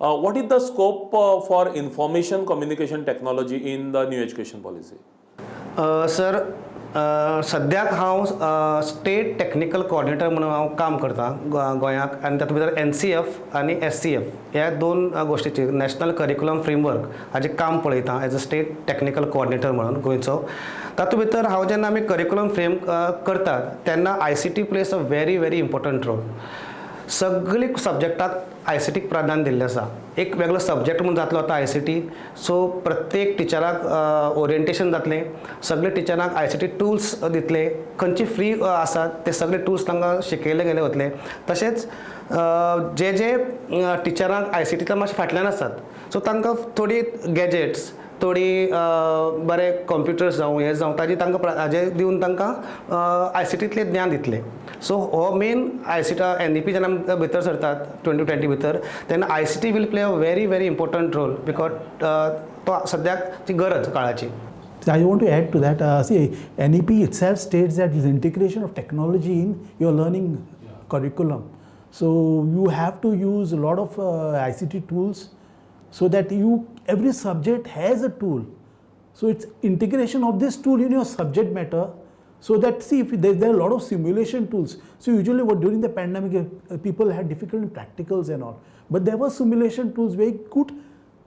What is the scope for information communication technology in the new education policy? Sir सद्याक हांव state technical coordinator म्हणून हांव काम करता गोंयाक आनी तातूंत भितर NCF आनी SCF ह्या दोन गोश्टीची नॅशनल करिक्युलम फ्रेमवर्क हाजें काम पळयता as a state technical coordinator म्हणून गोंयचो. तातूंत भितर हांव जेन्ना आमी करिक्युलम फ्रेम करतात तेन्ना ICT place a very very important role. सगळी सब्जेक्टाक ICTक प्राधान्य दिल्लें आसा. एक वेगळो सब्जेक्ट म्हणून जातलो आतां ICT. सो प्रत्येक टिचराक ओरिएंटेशन जातलें, सगळे टिचरांक ICT टूल्स दितले, खंयची फ्री आसात ते सगळे टूल्स तांकां शिकयले गेले वतले. तशेंच जे जे टिचरांक ICTंतल्यान मातशे फाटल्यान आसात सो तांकां थोडी गॅजेट्स, थोडी बरे कंप्युटर्स जावं हे जावं ताजी तांकां हाजे दिवन तांकां ICTंतलें ज्ञान दितले. सो हो मेन ICT NEP जेन्ना भितर सरतात 2020 भितर तेन्ना ICT will play a very very important role because तो सद्याक ती गरज काळाची. I want to add to that. See, NEP itself states that is integration of technology in your learning curriculum. So you have to use a lot of ICT tools so that every subject has a tool. So it's integration of this tool in your subject matter. So that, see, if there are a lot of simulation tools. So usually during the pandemic, people had difficult practicals and all. But there were simulation tools where you could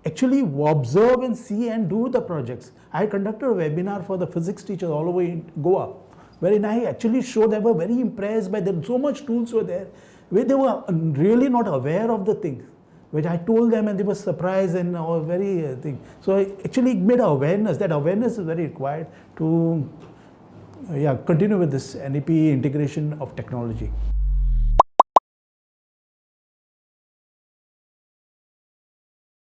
actually observe and see and do the projects. I conducted a webinar for the physics teachers all over in Goa, wherein I actually showed they were very impressed by them. So much tools were there, where they were really not aware of the things, which I told them and they were surprised and all very thing. So I actually made awareness. That awareness is very required to continue with this NEP integration of technology.